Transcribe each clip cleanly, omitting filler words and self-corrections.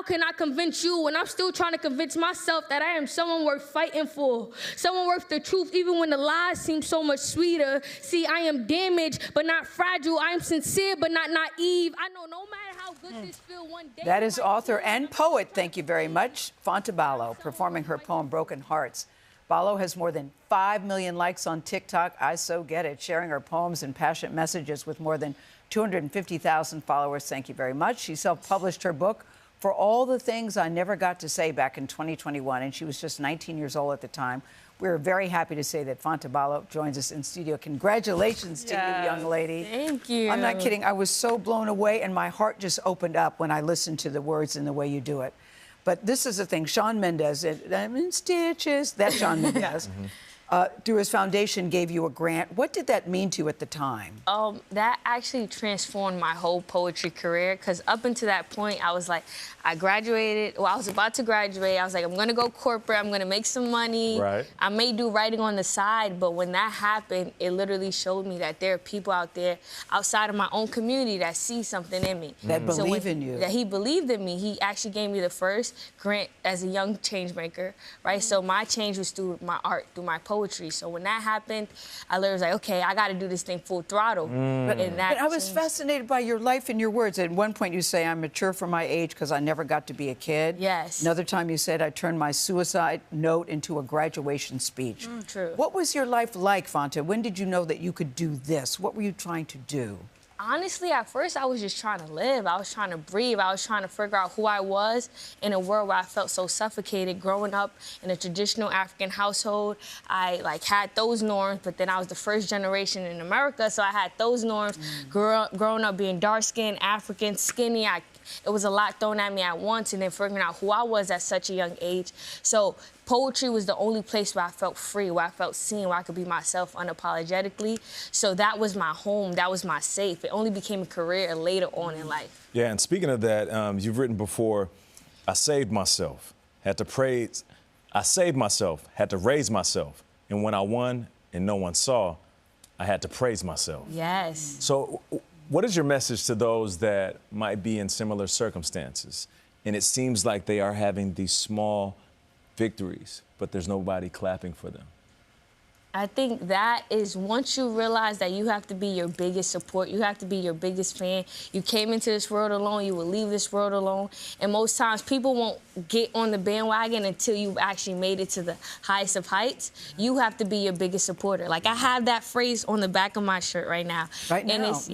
can I convince you when I'm still trying to convince myself that I am someone worth fighting for, someone worth the truth, even when the lies seem so much sweeter. See, I am damaged, but not fragile. I am sincere, but not naive. I know no matter how good this feels one day. That is author and poet, thank you very much, Fanta Ballo, performing her poem, Broken Hearts. Ballo has more than 5 million likes on TikTok. I so get it, sharing her poems and passionate messages with more than 250,000 followers. Thank you very much. She self-published her book, For All the Things I Never Got to Say, back in 2021, and she was just 19 years old at the time. We're very happy to say that Fanta Ballo joins us in studio. Congratulations to you, young lady. Thank you. I'm not kidding. I was so blown away, and my heart just opened up when I listened to the words and the way you do it. But this is the thing. Shawn Mendes, I'm in stitches. That's Shawn Mendes. Through his foundation, gave you a grant. What did that mean to you at the time? That actually transformed my whole poetry career, because up until that point, I was like, I graduated, well, I was about to graduate. I was like, I'm gonna go corporate, I'm gonna make some money. Right. I may do writing on the side, but when that happened, it literally showed me that there are people out there outside of my own community that see something in me. That believe in you. That he believed in me. He actually gave me the first grant as a young change maker, right? So my change was through my art, through my poetry. So when that happened, I literally was like, okay, I gotta do this thing full throttle. But I was fascinated by your life and your words. At one point you say, I'm mature for my age because I never got to be a kid. Yes. Another time you said, I turned my suicide note into a graduation speech. True. What was your life like, Fanta? When did you know that you could do this? What were you trying to do? Honestly, at first, I was just trying to live. I was trying to breathe. I was trying to figure out who I was in a world where I felt so suffocated. Growing up in a traditional African household, I had those norms, but then I was the first generation in America, so I had those norms. Growing up being dark-skinned, African, skinny, it was a lot thrown at me at once, and then figuring out who I was at such a young age. So poetry was the only place where I felt free, where I felt seen, where I could be myself unapologetically. So that was my home, that was my safe. It only became a career later on in life. Yeah, and speaking of that, you've written before, I saved myself, had to praise, I saved myself, had to raise myself, and when I won and no one saw, I had to praise myself. Yes. So what is your message to those that might be in similar circumstances, and it seems like they are having these small victories, but there's nobody clapping for them? I think that is, once you realize that you have to be your biggest support, you have to be your biggest fan. You came into this world alone, you will leave this world alone. And most times people won't get on the bandwagon until you've actually made it to the highest of heights. You have to be your biggest supporter. Like, I have that phrase on the back of my shirt right now. Right now. And it's,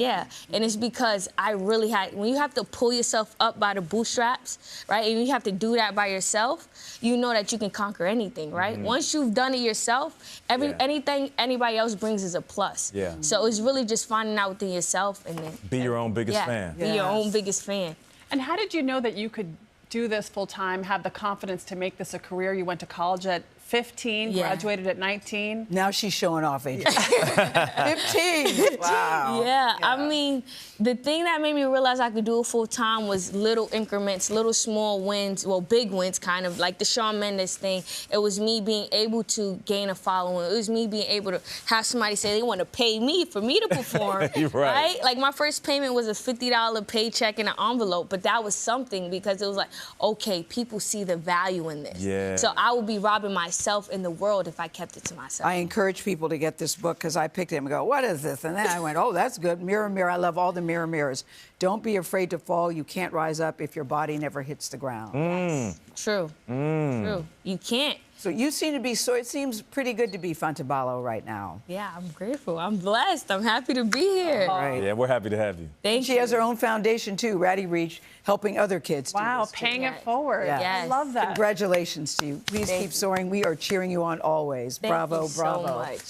and it's because I really had, when you have to pull yourself up by the bootstraps, right, and you have to do that by yourself, you know that you can conquer anything, right? Once you've done it yourself, anything anybody else brings is a plus. Yeah. So it's really just finding out within yourself and then Be your own biggest fan. Be your own biggest fan. And how did you know that you could do this full time, have the confidence to make this a career? You went to college at 15, graduated at 19. Now she's showing off age. 15. Wow. Yeah, I mean, the thing that made me realize I could do it full time was little increments, little small wins, well, big wins, kind of like the Shawn Mendes thing. It was me being able to gain a following. It was me being able to have somebody say they want to pay me for me to perform. Right? Like, my first payment was a $50 paycheck in an envelope, but that was something because it was like, okay, people see the value in this. Yeah. So I would be robbing myself in the world if I kept it to myself. I encourage people to get this book because I picked it and go, what is this? And then I went, oh, that's good. Mirror, mirror. I love all the mirror, mirrors. Don't be afraid to fall. You can't rise up if your body never hits the ground. Yes. True. True. You can't. So you seem to be, so it seems pretty good to be Fanta Ballo right now. Yeah, I'm grateful. I'm blessed. I'm happy to be here. Right. Yeah, we're happy to have you. Thank you. She has her own foundation, too, Ratty Reach, helping other kids do Wow, this, too. paying it forward. Yeah. I love that. Congratulations to you. Please keep soaring. We are cheering you on always. Thank Bravo, you bravo. so much.